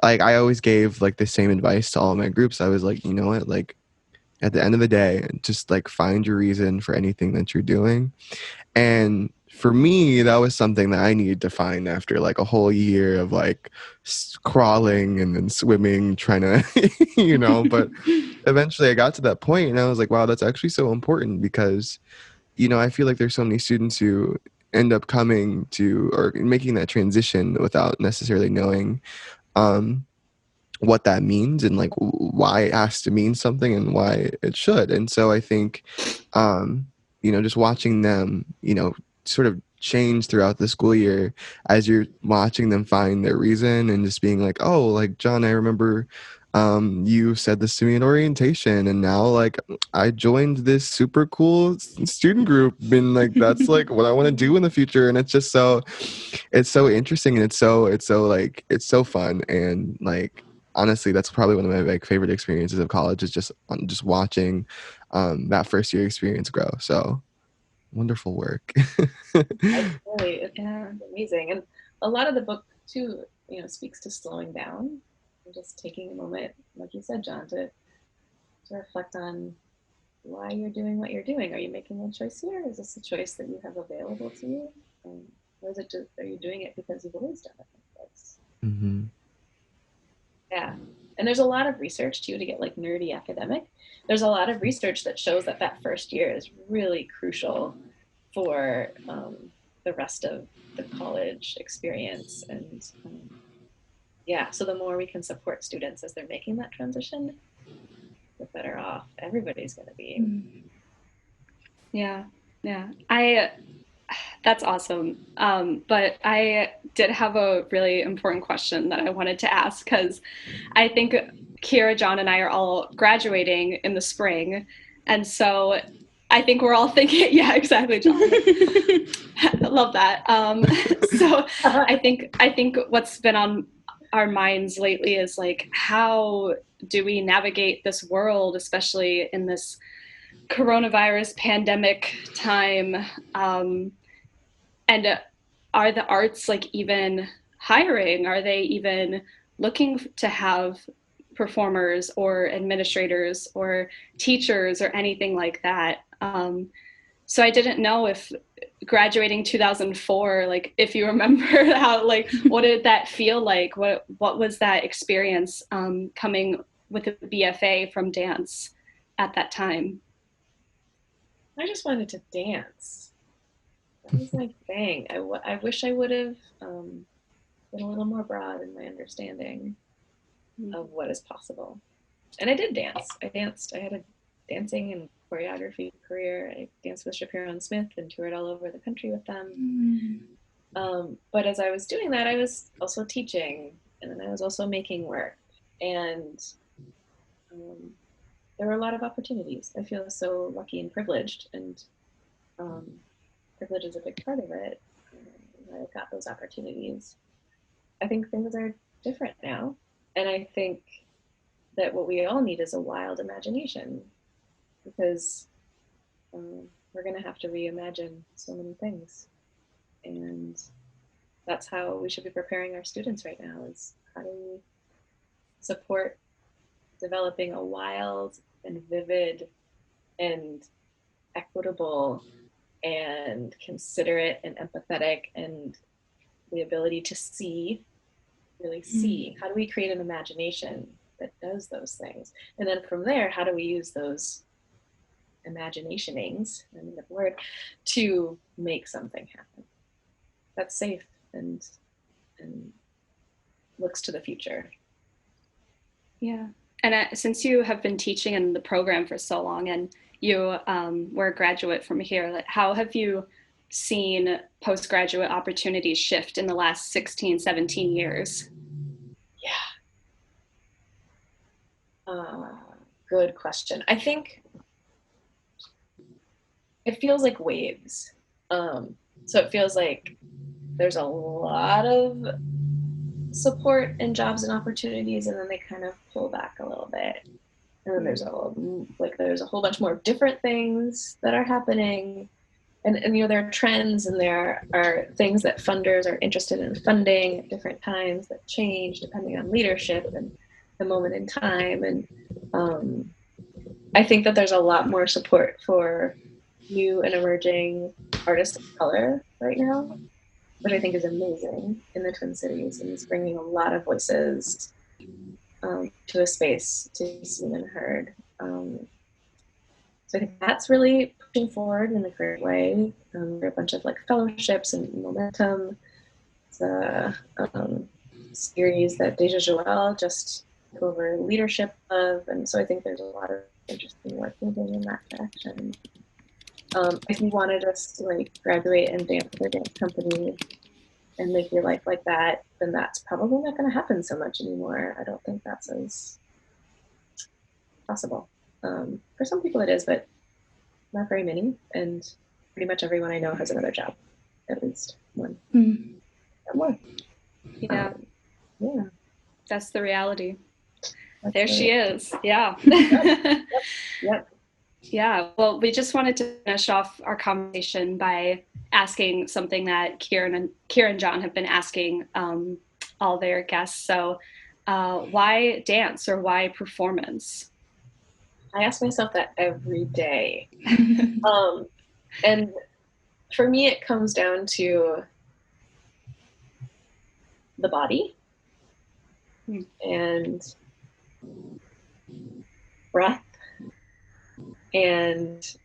I always gave the same advice to all of my groups. I was you know what, at the end of the day, just find your reason for anything that you're doing. And for me, that was something that I needed to find after a whole year of crawling and then swimming, trying to, but eventually I got to that point, and I was wow, that's actually so important, because, I feel there's so many students who end up coming to or making that transition without necessarily knowing what that means, and why it has to mean something and why it should. And so I think, just watching them, sort of change throughout the school year as you're watching them find their reason, and just being John, I remember you said this to me in orientation, and now I joined this super cool student group, and that's what I want to do in the future. And it's just it's so interesting, and it's so fun, and honestly, that's probably one of my favorite experiences of college, is just watching that first year experience grow. So wonderful work. It's amazing. And a lot of the book too, speaks to slowing down and just taking a moment, like you said, John, to reflect on why you're doing what you're doing. Are you making a choice here? Is this a choice that you have available to you? Or is it just, are you doing it because you've always done it like this? Mm-hmm. Yeah. And there's a lot of research too, to get nerdy academic. There's a lot of research that shows that first year is really crucial for the rest of the college experience. And so the more we can support students as they're making that transition, the better off everybody's going to be. Yeah. Yeah, that's awesome. But I did have a really important question that I wanted to ask because I think Kira, John, and I are all graduating in the spring. And so I think we're all thinking, yeah, exactly, John. I love that. So I think what's been on our minds lately is like, how do we navigate this world, especially in this coronavirus pandemic time? And are the arts like even hiring? Are they even looking to have performers or administrators or teachers or anything like that? So I didn't know if graduating 2004, like if you remember how, like, what did that feel like? What was that experience coming with a BFA from dance at that time? I just wanted to dance. That was my thing. I wish I would have been a little more broad in my understanding of what is possible. And I did dance. I danced. I had a dancing and choreography career. I danced with Shapiro and Smith and toured all over the country with them. But as I was doing that, I was also teaching, and then I was also making work. And there were a lot of opportunities. I feel so lucky and privileged, and privilege is a big part of it. I got those opportunities. I think things are different now, and I think that what we all need is a wild imagination, because we're going to have to reimagine so many things, and that's how we should be preparing our students right now. Is how do we support developing a wild and vivid and equitable and considerate and empathetic and the ability to see, really see. How do we create an imagination that does those things? And then from there, how do we use those imaginationings, I mean the word, to make something happen that's safe and looks to the future? Yeah. And since you have been teaching in the program for so long, and you were a graduate from here, like, how have you seen postgraduate opportunities shift in the last 16, 17 years? Yeah. Good question. I think it feels like waves. So it feels like there's a lot of support and jobs and opportunities, and then they kind of pull back a little bit. And then there's a whole bunch more different things that are happening. And you know, there are trends, and there are things that funders are interested in funding at different times that change depending on leadership and the moment in time. And I think that there's a lot more support for new and emerging artists of color right now, which I think is amazing in the Twin Cities, and is bringing a lot of voices to a space to be seen and heard. So I think that's really pushing forward in a great way. There are a bunch of like fellowships and momentum. It's a series that Deja Joel just took over leadership of, and so I think there's a lot of interesting work moving in that direction. If you wanted us to like graduate and dance with a dance company and make your life like that, then that's probably not going to happen so much anymore. I don't think that's as possible. For some people it is, but not very many. And pretty much everyone I know has another job, at least one. More. Yeah. Yeah. That's the reality. That's there she is. Yeah. Yep. Yeah. Well, we just wanted to finish off our conversation by asking something that Kira and John have been asking all their guests. So why dance, or why performance? I ask myself that every day. And for me, it comes down to the body and breath and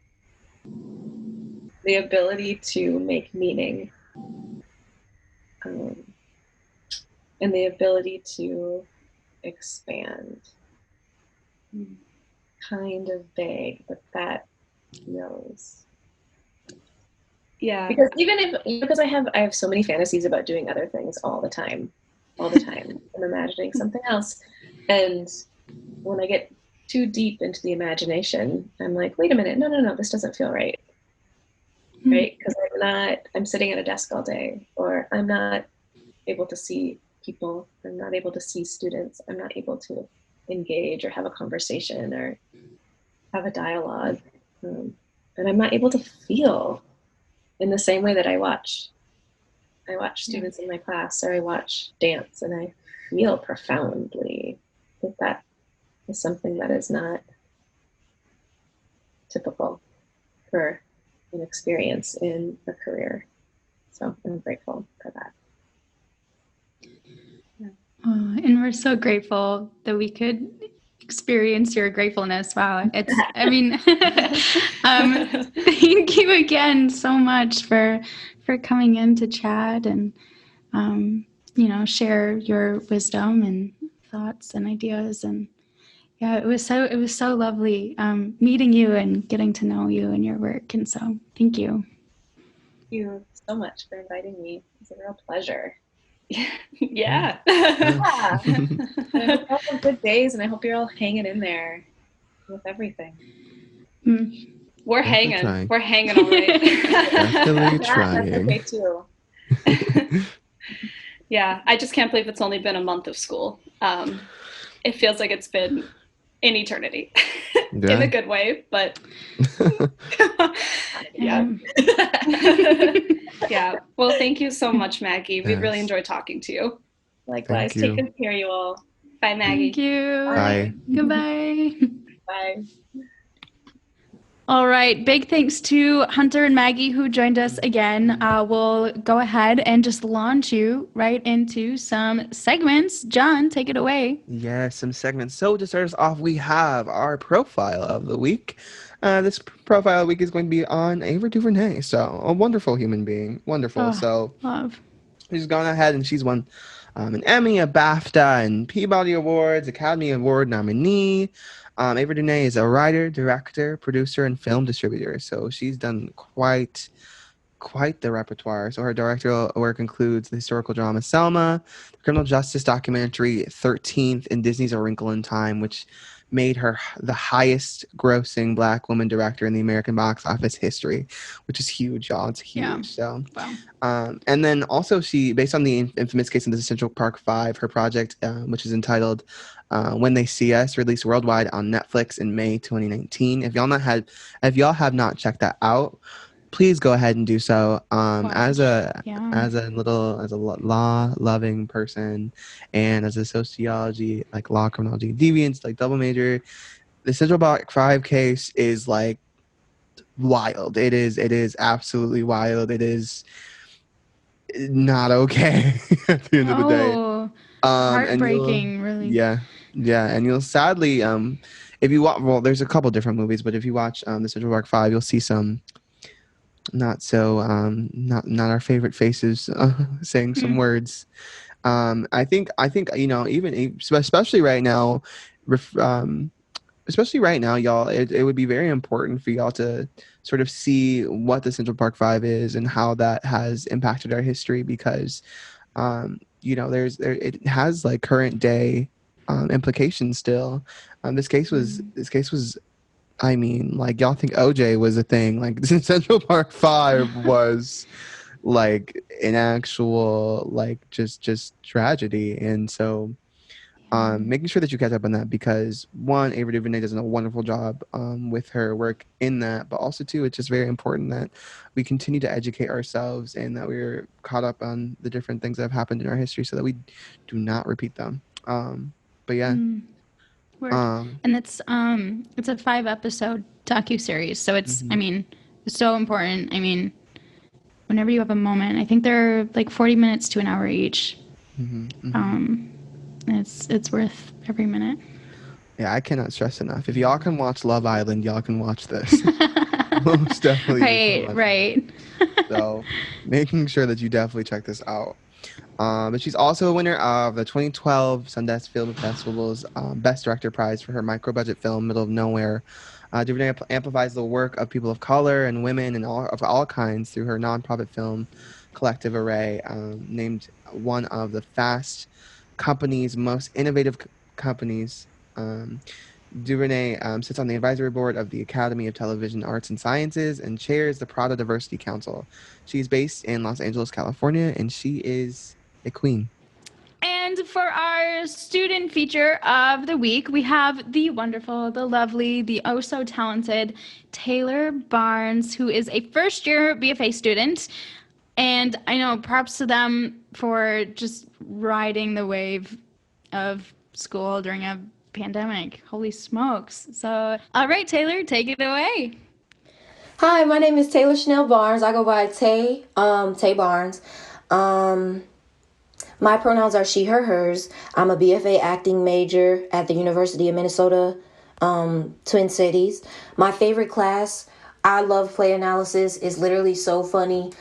the ability to make meaning, and the ability to expand. Kind of vague, but that knows. Yeah. Because I have so many fantasies about doing other things all the time. I'm imagining something else. And when I get too deep into the imagination, I'm like, wait a minute, no, this doesn't feel right. Right? Because I'm sitting at a desk all day, or I'm not able to see people, I'm not able to see students, I'm not able to engage or have a conversation or have a dialogue. And I'm not able to feel in the same way that I watch students in my class, or I watch dance, and I feel profoundly that is something that is not typical for an experience in a career. So I'm grateful for that. And we're so grateful that we could experience your gratefulness. Wow. Thank you again so much for coming in to chat and, share your wisdom and thoughts and ideas. And yeah, it was so lovely meeting you and getting to know you and your work. And so thank you. Thank you so much for inviting me. It's a real pleasure. Yeah. I hope you all have good days, and I hope you're all hanging in there with everything. We're Definitely hanging. trying. We're hanging all right. Definitely trying. That's okay too. Yeah, I just can't believe it's only been a month of school. It feels like it's been an eternity in a good way, but yeah. Yeah. Well, thank you so much, Maggie. We really enjoyed talking to you. Likewise. Take good care, you all. Bye, Maggie. Thank you. Bye. Goodbye. Bye. All right. Big thanks to Hunter and Maggie who joined us again. We'll go ahead and just launch you right into some segments. John, take it away. Yes, some segments. So to start us off, we have our profile of the week. This profile of the week is going to be on Ava DuVernay. So a wonderful human being. Wonderful. Love. She's gone ahead and she's won an Emmy, a BAFTA, and Peabody Awards, Academy Award nominee. Ava DuVernay is a writer, director, producer, and film distributor. So she's done quite the repertoire. So her directorial work includes the historical drama Selma, the criminal justice documentary 13th, and Disney's A Wrinkle in Time, which made her the highest grossing Black woman director in the American box office history, which is huge, y'all. It's huge. Yeah. So, wow. And then also she, based on the infamous case in the Central Park 5, her project, which is entitled When They See Us, released worldwide on Netflix in May 2019. If y'all have not checked that out, please go ahead and do so. As a law loving person and as a sociology, like law, criminology, deviance, like double major, the Central Park 5 case is like wild. It is absolutely wild. It is not okay at the end of the day. Heartbreaking, really. Yeah. And you'll sadly, if you watch, well, there's a couple different movies, but if you watch the Central Park 5, you'll see some not not our favorite faces saying some words. I think even especially right now, y'all, it would be very important for y'all to sort of see what the Central Park 5 is and how that has impacted our history, because it has like current day implications still. This case was I mean, like, y'all think OJ was a thing. Like, Central Park 5 was, like, an actual, like, just tragedy. And so making sure that you catch up on that, because, one, Ava DuVernay does a wonderful job with her work in that. But also, two, it's just very important that we continue to educate ourselves and that we're caught up on the different things that have happened in our history so that we do not repeat them. But, yeah. And it's a 5-episode docuseries, so it's I mean, it's so important. I mean, whenever you have a moment, I think they're like 40 minutes to an hour each. It's worth every minute. Yeah, I cannot stress enough. If y'all can watch Love Island, y'all can watch this. Most definitely. Right. So making sure that you definitely check this out. But she's also a winner of the 2012 Sundance Film Festival's Best Director Prize for her micro-budget film, Middle of Nowhere. DuVernay amplifies the work of people of color and women and of all kinds through her nonprofit film collective Array, named one of the Fast Company's most innovative companies. DuVernay sits on the advisory board of the Academy of Television Arts and Sciences and chairs the Prada Diversity Council. She's based in Los Angeles, California, and she is a queen. And for our student feature of the week, we have the wonderful, the lovely, the oh so talented Taylor Barnes, who is a first-year BFA student. And I know props to them for just riding the wave of school during a pandemic. Holy smokes. So, all right, Taylor, take it away. Hi, my name is Taylor Chanel Barnes. I go by Tay Barnes. My pronouns are she, her, hers. I'm a BFA acting major at the University of Minnesota, Twin Cities. My favorite class, I love play analysis. It's literally so funny.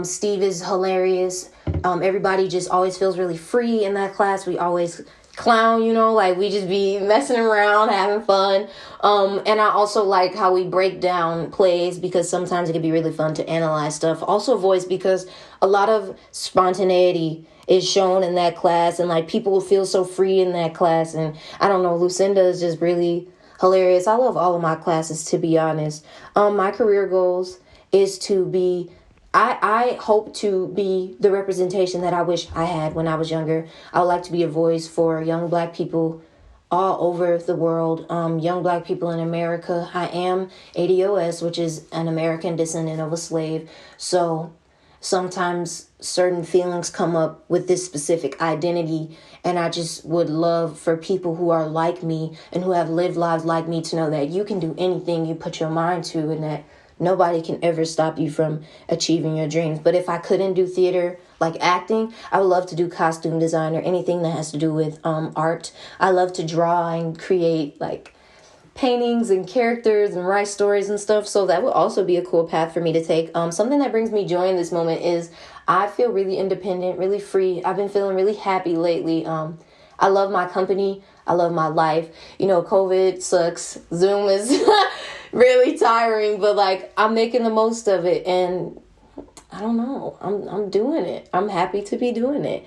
Steve is hilarious. Everybody just always feels really free in that class. We always clown, like we just be messing around, having fun. And I also like how we break down plays because sometimes it can be really fun to analyze stuff. Also voice, because a lot of spontaneity is shown in that class, and like people feel so free in that class. And I don't know, Lucinda is just really hilarious. I love all of my classes, to be honest. My career goals is to be I hope to be the representation that I wish I had when I was younger. I would like to be a voice for young Black people all over the world, young Black people in America. I am ADOS, which is an American descendant of a slave. So sometimes certain feelings come up with this specific identity, and I just would love for people who are like me and who have lived lives like me to know that you can do anything you put your mind to, and that nobody can ever stop you from achieving your dreams. But if I couldn't do theater, like acting, I would love to do costume design or anything that has to do with art. I love to draw and create like paintings and characters and write stories and stuff. So that would also be a cool path for me to take. Something that brings me joy in this moment is I feel really independent, really free. I've been feeling really happy lately. I love my company. I love my life. COVID sucks. Zoom is really tiring, but like I'm making the most of it, and I don't know. I'm doing it. I'm happy to be doing it.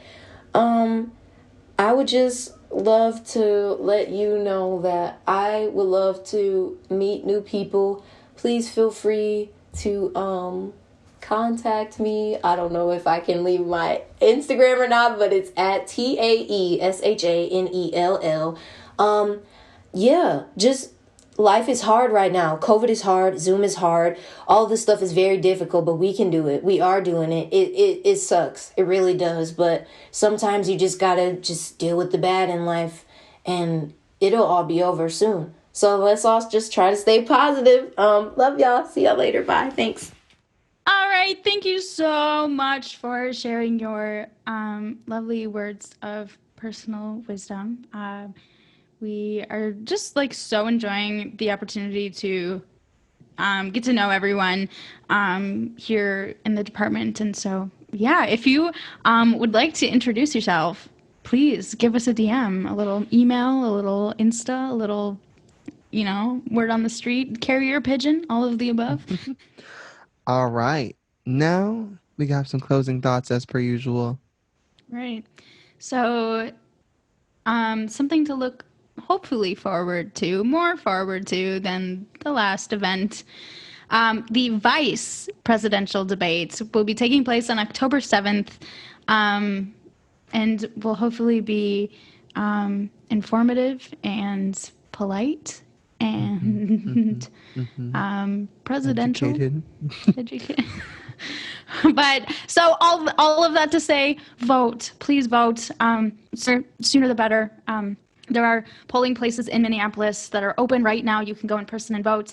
I would just love to let you know that I would love to meet new people. Please feel free to contact me. I don't know if I can leave my Instagram or not, but it's at TAESHANELL. Yeah, just life is hard right now. COVID is hard. Zoom is hard. All this stuff is very difficult, but we can do it. We are doing it. It sucks. It really does. But sometimes you just gotta just deal with the bad in life, and it'll all be over soon. So let's all just try to stay positive. Love y'all. See y'all later. Bye. Thanks. All right. Thank you so much for sharing your lovely words of personal wisdom. We are just like so enjoying the opportunity to get to know everyone here in the department. And so, yeah, if you would like to introduce yourself, please give us a DM, a little email, a little Insta, a little, word on the street, carrier pigeon, all of the above. All right. Now we got some closing thoughts as per usual. Right. So, something to look hopefully more forward to than the last event. The Vice presidential debate will be taking place on October 7th, and will hopefully be informative and polite and presidential. Educated. But so all of that to say, vote. Please vote. Sooner the better. There are polling places in Minneapolis that are open right now. You can go in person and vote.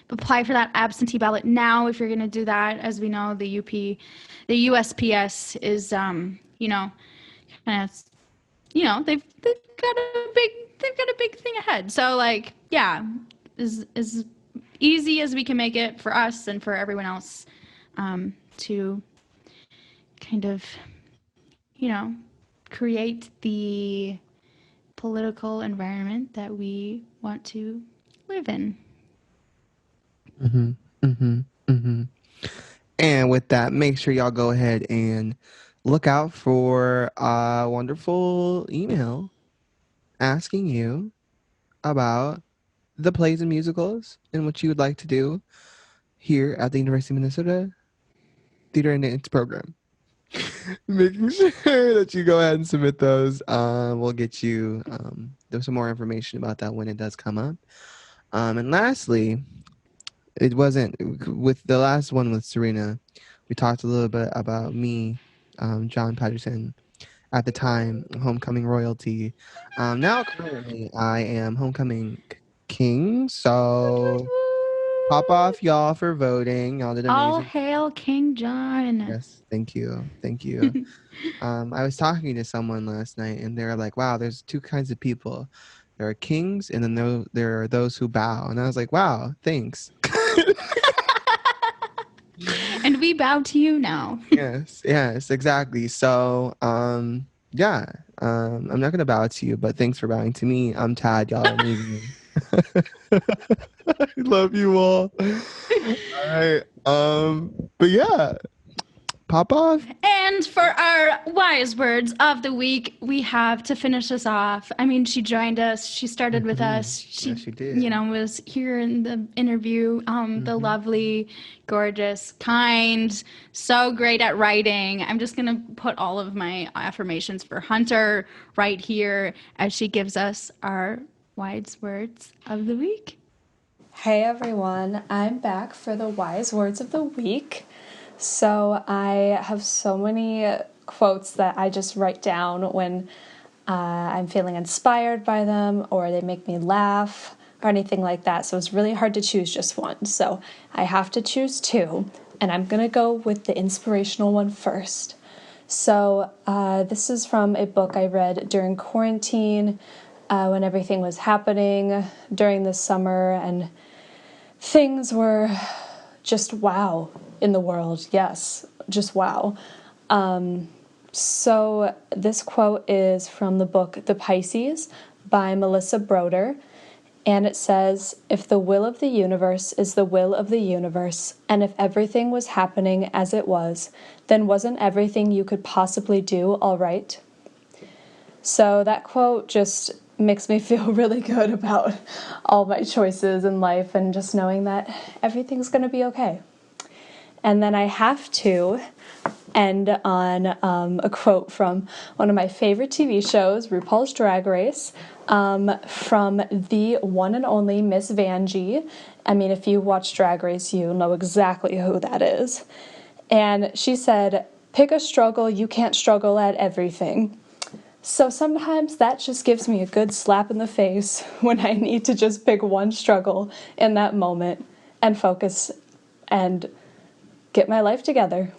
Apply for that absentee ballot now if you're going to do that. As we know, the USPS is, kind of, they've got a big thing ahead. So like, yeah, as easy as we can make it for us and for everyone else, to kind of create the political environment that we want to live in. And with that, make sure y'all go ahead and look out for a wonderful email asking you about the plays and musicals and what you would like to do here at the University of Minnesota Theater and Dance Program. Making sure that you go ahead and submit those. We'll get you there's some more information about that when it does come up. And lastly, it wasn't with the last one with Serena. We talked a little bit about me, John Patterson, at the time, homecoming royalty. Now currently I am homecoming king. So pop off, y'all, for voting. Y'all did amazing. All hail King John. Yes, thank you. I was talking to someone last night and they're like, wow, there's two kinds of people. There are kings and then there are those who bow. And I was like, wow, thanks. And we bow to you now. Yes, exactly. So, yeah, I'm not gonna bow to you, but thanks for bowing to me. I'm Tad. Y'all are amazing. I love you all. All right. But yeah, pop off. And for our wise words of the week, we have to finish us off. I mean, she joined us. She started with us. Yes, she did. Was here in the interview. The lovely, gorgeous, kind, so great at writing. I'm just going to put all of my affirmations for Hunter right here as she gives us our wise words of the week. Hey everyone, I'm back for the wise words of the week. So I have so many quotes that I just write down when I'm feeling inspired by them or they make me laugh or anything like that. So it's really hard to choose just one. So I have to choose two, and I'm going to go with the inspirational one first. So this is from a book I read during quarantine when everything was happening during the summer and things were just wow in the world. Yes, just wow. So this quote is from the book The Pisces by Melissa Broder, and it says, "If the will of the universe is the will of the universe, and if everything was happening as it was, then wasn't everything you could possibly do all right?" So that quote just makes me feel really good about all my choices in life and just knowing that everything's going to be okay. And then I have to end on a quote from one of my favorite TV shows, RuPaul's Drag Race, from the one and only Miss Vanjie. I mean, if you watch Drag Race, you know exactly who that is. And she said, "Pick a struggle, you can't struggle at everything." So sometimes that just gives me a good slap in the face when I need to just pick one struggle in that moment and focus and get my life together.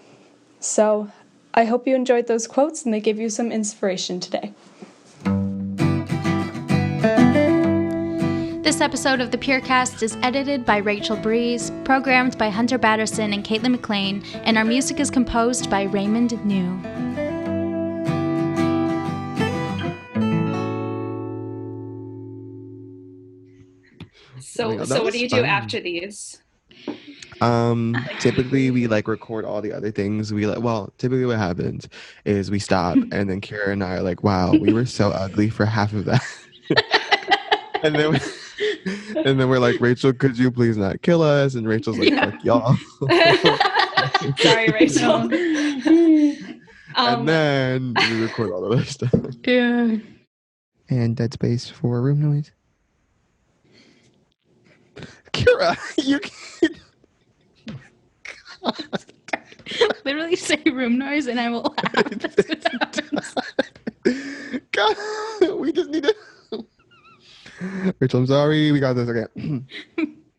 So I hope you enjoyed those quotes and they give you some inspiration today. This episode of the Peercast is edited by Rachel Breeze, programmed by Hunter Batterson and Caitlin McLean, and our music is composed by Raymond New. So that what was do you do fun. after these? Typically we record all the other things. Typically what happens is we stop and then Kara and I are like, wow, we were so ugly for half of that. and then we're like, Rachel, could you please not kill us? And Rachel's like, fuck y'all. Sorry, Rachel. And then we record all the other stuff. Yeah. And dead space for room noise. Kara, you can't. Literally say room noise and I will laugh. That's what happens. God, we just need to. Rachel, I'm sorry. We got this again.